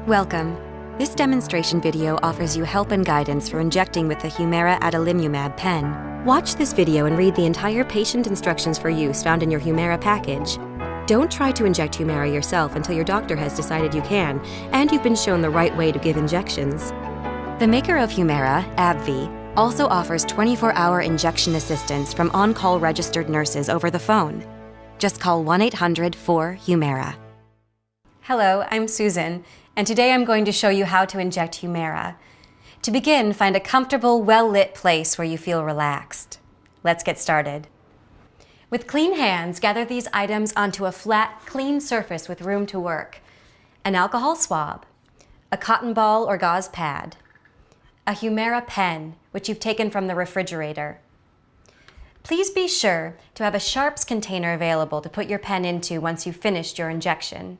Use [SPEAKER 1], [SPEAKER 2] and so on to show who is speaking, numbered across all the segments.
[SPEAKER 1] Welcome. This demonstration video offers you help and guidance for injecting with the HUMIRA adalimumab pen. Watch this video and read the entire patient instructions for use found in your HUMIRA package. Don't try to inject HUMIRA yourself until your doctor has decided you can, and you've been shown the right way to give injections. The maker of HUMIRA, AbbVie, also offers 24-hour injection assistance from on-call registered nurses over the phone. Just call 1-800-4-HUMIRA.
[SPEAKER 2] Hello, I'm Susan, and today I'm going to show you how to inject HUMIRA. To begin, find a comfortable, well-lit place where you feel relaxed. Let's get started. With clean hands, gather these items onto a flat, clean surface with room to work. An alcohol swab, a cotton ball or gauze pad, a HUMIRA pen, which you've taken from the refrigerator. Please be sure to have a sharps container available to put your pen into once you've finished your injection.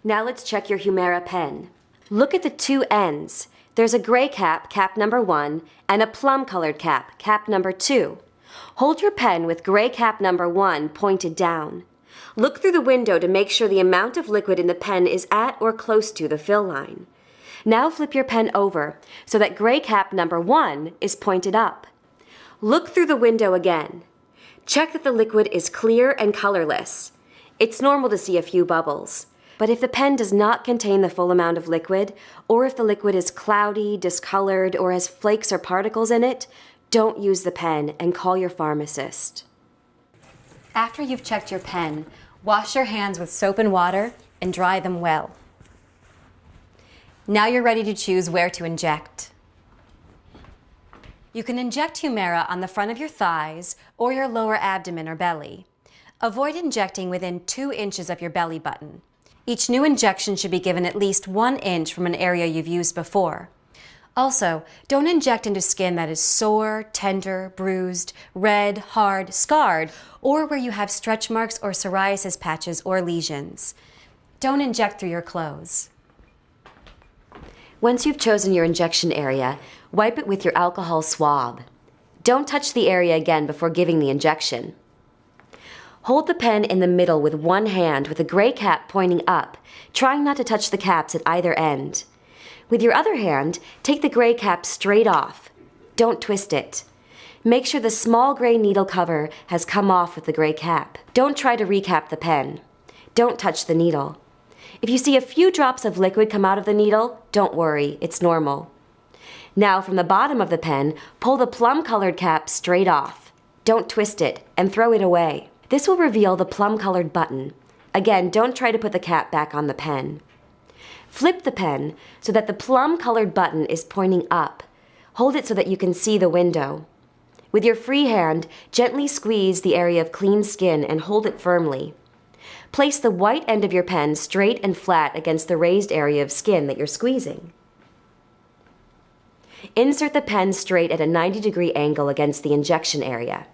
[SPEAKER 3] Now let's check your HUMIRA pen. Look at the two ends. There's a gray cap, cap number 1, and a plum-colored cap, cap number 2. Hold your pen with gray cap number 1 pointed down. Look through the window to make sure the amount of liquid in the pen is at or close to the fill line. Now flip your pen over so that gray cap number 1 is pointed up. Look through the window again. Check that the liquid is clear and colorless. It's normal to see a few bubbles. But if the pen does not contain the full amount of liquid, or if the liquid is cloudy, discolored, or has flakes or particles in it, don't use the pen and call your pharmacist.
[SPEAKER 2] After you've checked your pen, wash your hands with soap and water and dry them well. Now you're ready to choose where to inject. You can inject HUMIRA on the front of your thighs or your lower abdomen or belly. Avoid injecting within 2 inches of your belly button. Each new injection should be given at least 1 inch from an area you've used before. Also, don't inject into skin that is sore, tender, bruised, red, hard, scarred, or where you have stretch marks or psoriasis patches or lesions. Don't inject through your clothes.
[SPEAKER 3] Once you've chosen your injection area, wipe it with your alcohol swab. Don't touch the area again before giving the injection. Hold the pen in the middle with one hand with the gray cap pointing up, trying not to touch the caps at either end. With your other hand, take the gray cap straight off. Don't twist it. Make sure the small gray needle cover has come off with the gray cap. Don't try to recap the pen. Don't touch the needle. If you see a few drops of liquid come out of the needle, don't worry, it's normal. Now from the bottom of the pen, pull the plum-colored cap straight off. Don't twist it and throw it away. This will reveal the plum-colored button. Again, don't try to put the cap back on the pen. Flip the pen so that the plum-colored button is pointing up. Hold it so that you can see the window. With your free hand, gently squeeze the area of clean skin and hold it firmly. Place the white end of your pen straight and flat against the raised area of skin that you're squeezing. Insert the pen straight at a 90-degree angle against the injection area.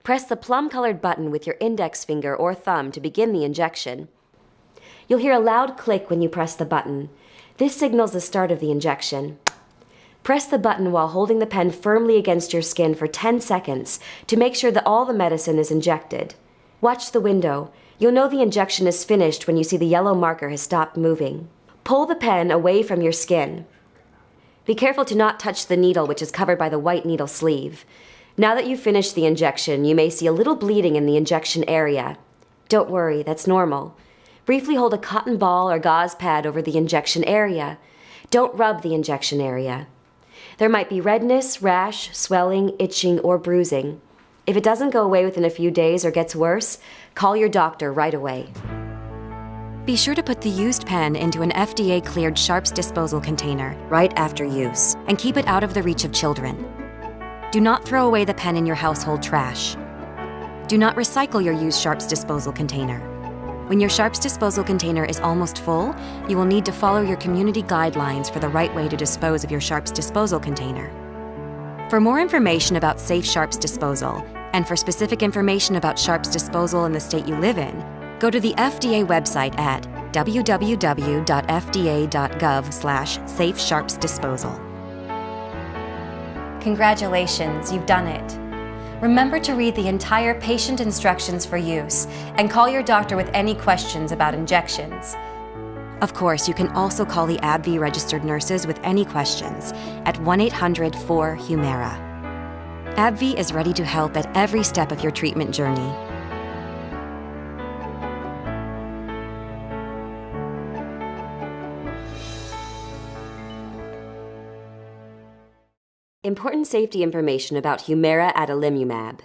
[SPEAKER 3] Press the plum-colored button with your index finger or thumb to begin the injection. You'll hear a loud click when you press the button. This signals the start of the injection. Press the button while holding the pen firmly against your skin for 10 seconds to make sure that all the medicine is injected. Watch the window. You'll know the injection is finished when you see the yellow marker has stopped moving. Pull the pen away from your skin. Be careful to not touch the needle, which is covered by the white needle sleeve. Now that you've finished the injection, you may see a little bleeding in the injection area. Don't worry, that's normal. Briefly hold a cotton ball or gauze pad over the injection area. Don't rub the injection area. There might be redness, rash, swelling, itching, or bruising. If it doesn't go away within a few days or gets worse, call your doctor right away.
[SPEAKER 1] Be sure to put the used pen into an FDA-cleared sharps disposal container right after use, and keep it out of the reach of children. Do not throw away the pen in your household trash. Do not recycle your used sharps disposal container. When your sharps disposal container is almost full, you will need to follow your community guidelines for the right way to dispose of your sharps disposal container. For more information about safe sharps disposal, and for specific information about sharps disposal in the state you live in, go to the FDA website at www.fda.gov/safesharpsdisposal.
[SPEAKER 2] Congratulations, you've done it. Remember to read the entire patient instructions for use and call your doctor with any questions about injections.
[SPEAKER 1] Of course, you can also call the AbbVie registered nurses with any questions at 1-800-4-HUMIRA. AbbVie is ready to help at every step of your treatment journey.
[SPEAKER 3] Important safety information about HUMIRA adalimumab.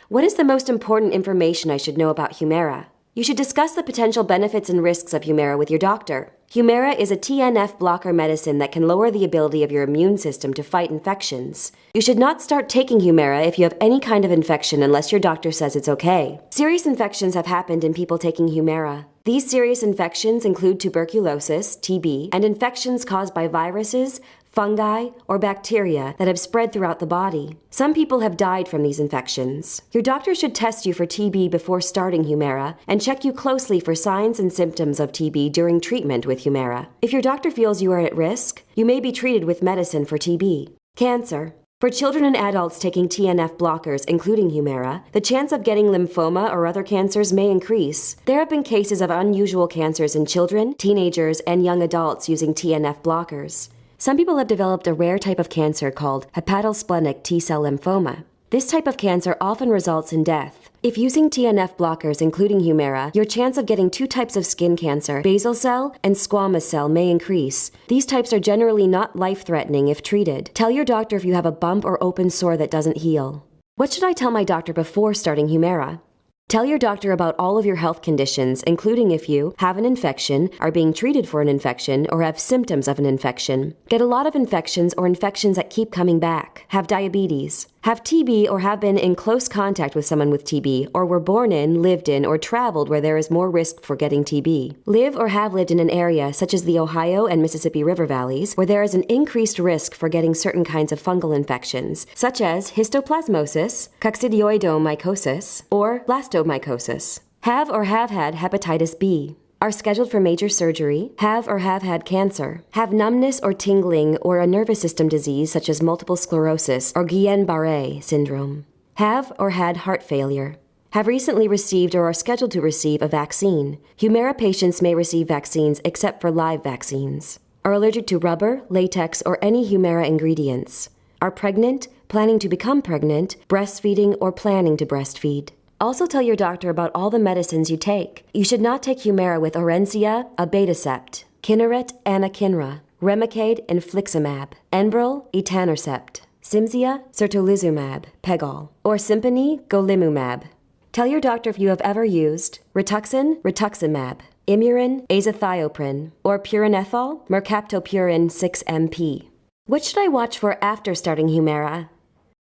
[SPEAKER 3] What is the most important information I should know about HUMIRA? You should discuss the potential benefits and risks of HUMIRA with your doctor. HUMIRA is a TNF blocker medicine that can lower the ability of your immune system to fight infections. You should not start taking HUMIRA if you have any kind of infection unless your doctor says it's okay. Serious infections have happened in people taking HUMIRA. These serious infections include tuberculosis, TB, and infections caused by viruses, fungi, or bacteria that have spread throughout the body. Some people have died from these infections. Your doctor should test you for TB before starting HUMIRA and check you closely for signs and symptoms of TB during treatment with HUMIRA. If your doctor feels you are at risk, you may be treated with medicine for TB. Cancer. For children and adults taking TNF blockers, including HUMIRA, the chance of getting lymphoma or other cancers may increase. There have been cases of unusual cancers in children, teenagers, and young adults using TNF blockers. Some people have developed a rare type of cancer called hepatosplenic T-cell lymphoma. This type of cancer often results in death. If using TNF blockers, including HUMIRA, your chance of getting two types of skin cancer, basal cell and squamous cell, may increase. These types are generally not life-threatening if treated. Tell your doctor if you have a bump or open sore that doesn't heal. What should I tell my doctor before starting HUMIRA? Tell your doctor about all of your health conditions, including if you have an infection, are being treated for an infection, or have symptoms of an infection. Get a lot of infections or infections that keep coming back. Have diabetes. Have TB or have been in close contact with someone with TB, or were born in, lived in, or traveled where there is more risk for getting TB. Live or have lived in an area such as the Ohio and Mississippi River valleys where there is an increased risk for getting certain kinds of fungal infections, such as histoplasmosis, coccidioidomycosis, or blastomycosis. Have or have had hepatitis B. Are scheduled for major surgery, have or have had cancer, have numbness or tingling or a nervous system disease such as multiple sclerosis or Guillain-Barré syndrome, have or had heart failure, have recently received or are scheduled to receive a vaccine. HUMIRA patients may receive vaccines except for live vaccines, are allergic to rubber, latex, or any HUMIRA ingredients, are pregnant, planning to become pregnant, breastfeeding, or planning to breastfeed. Also tell your doctor about all the medicines you take. You should not take HUMIRA with Orencia, abatacept, Kineret, anakinra, Remicade, infliximab, Enbrel, etanercept, Cimzia, certolizumab, Pegol, or Simponi, golimumab. Tell your doctor if you have ever used Rituxan, rituximab, Imurin, azathioprine, or purinethol, mercaptopurin 6-MP. What should I watch for after starting HUMIRA?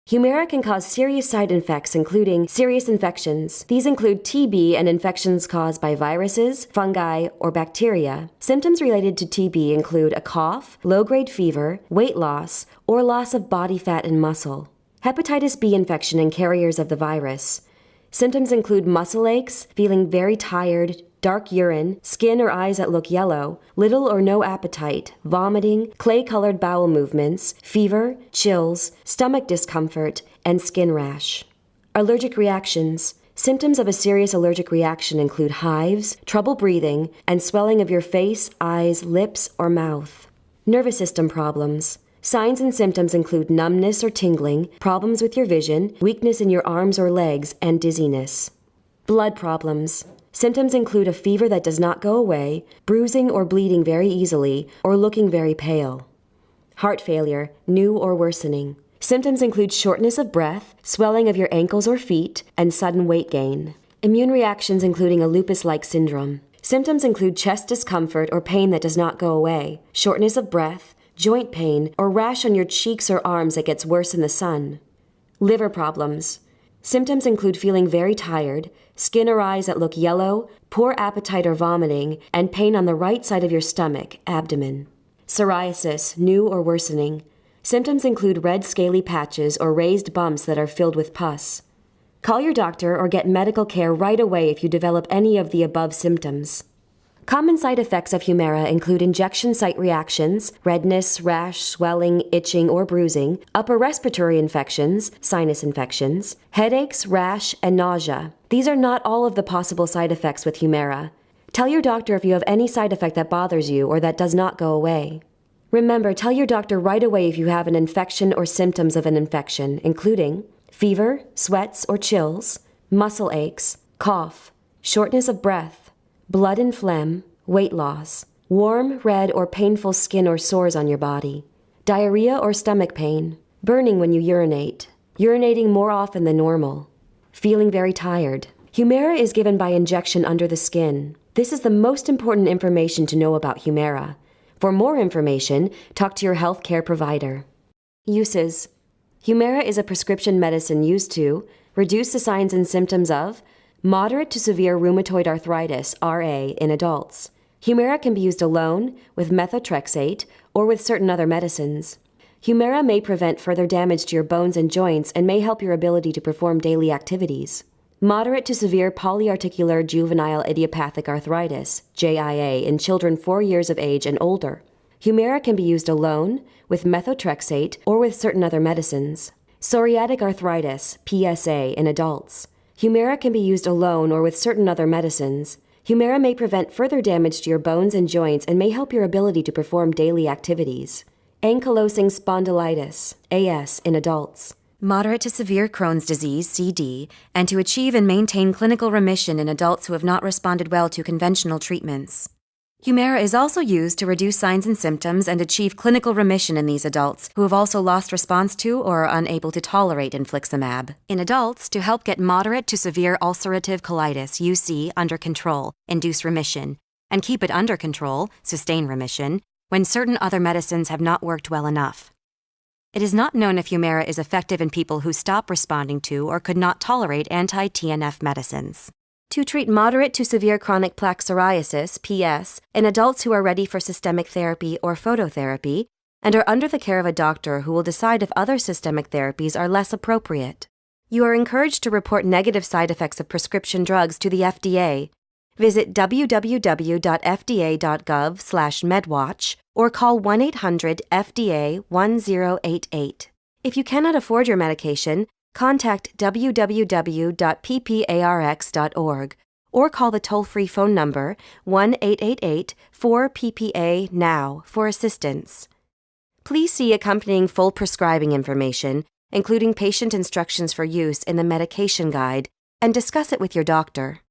[SPEAKER 3] HUMIRA can cause serious side effects, including serious infections. These include TB and infections caused by viruses, fungi, or bacteria. Symptoms related to TB include a cough, low-grade fever, weight loss, or loss of body fat and muscle. Hepatitis B infection and carriers of the virus. Symptoms include muscle aches, feeling very tired, dark urine, skin or eyes that look yellow, little or no appetite, vomiting, clay-colored bowel movements, fever, chills, stomach discomfort, and skin rash. Allergic reactions. Symptoms of a serious allergic reaction include hives, trouble breathing, and swelling of your face, eyes, lips, or mouth. Nervous system problems. Signs and symptoms include numbness or tingling, problems with your vision, weakness in your arms or legs, and dizziness. Blood problems. Symptoms include a fever that does not go away, bruising or bleeding very easily, or looking very pale. Heart failure, new or worsening. Symptoms include shortness of breath, swelling of your ankles or feet, and sudden weight gain. Immune reactions including a lupus-like syndrome. Symptoms include chest discomfort or pain that does not go away, shortness of breath, joint pain, or rash on your cheeks or arms that gets worse in the sun. Liver problems. Symptoms include feeling very tired, skin or eyes that look yellow, poor appetite or vomiting, and pain on the right side of your stomach, abdomen. Psoriasis, new or worsening. Symptoms include red scaly patches or raised bumps that are filled with pus. Call your doctor or get medical care right away if you develop any of the above symptoms. Common side effects of HUMIRA include injection site reactions, redness, rash, swelling, itching, or bruising, upper respiratory infections, sinus infections, headaches, rash, and nausea. These are not all of the possible side effects with HUMIRA. Tell your doctor if you have any side effect that bothers you or that does not go away. Remember, tell your doctor right away if you have an infection or symptoms of an infection, including fever, sweats or chills, muscle aches, cough, shortness of breath, blood and phlegm, weight loss, warm, red, or painful skin or sores on your body, diarrhea or stomach pain, burning when you urinate, urinating more often than normal, feeling very tired. HUMIRA is given by injection under the skin. This is the most important information to know about HUMIRA. For more information, talk to your healthcare provider. Uses. HUMIRA is a prescription medicine used to reduce the signs and symptoms of moderate to severe rheumatoid arthritis, RA, in adults. HUMIRA can be used alone, with methotrexate, or with certain other medicines. HUMIRA may prevent further damage to your bones and joints and may help your ability to perform daily activities. Moderate to severe polyarticular juvenile idiopathic arthritis, JIA, in children 4 years of age and older. HUMIRA can be used alone, with methotrexate, or with certain other medicines. Psoriatic arthritis, PSA, in adults. HUMIRA can be used alone or with certain other medicines. HUMIRA may prevent further damage to your bones and joints and may help your ability to perform daily activities. Ankylosing spondylitis, AS, in adults.
[SPEAKER 1] Moderate to severe Crohn's disease, CD, and to achieve and maintain clinical remission in adults who have not responded well to conventional treatments. HUMIRA is also used to reduce signs and symptoms and achieve clinical remission in these adults who have also lost response to or are unable to tolerate infliximab. In adults, to help get moderate to severe ulcerative colitis, UC, under control, induce remission, and keep it under control, sustain remission, when certain other medicines have not worked well enough. It is not known if HUMIRA is effective in people who stop responding to or could not tolerate anti-TNF medicines. To treat moderate to severe chronic plaque psoriasis, PS, in adults who are ready for systemic therapy or phototherapy and are under the care of a doctor who will decide if other systemic therapies are less appropriate. You are encouraged to report negative side effects of prescription drugs to the FDA. Visit www.fda.gov/medwatch or call 1-800-FDA-1088. If you cannot afford your medication, contact www.pparx.org or call the toll-free phone number 1-888-4PPA-NOW for assistance. Please see accompanying full prescribing information, including patient instructions for use in the medication guide, and discuss it with your doctor.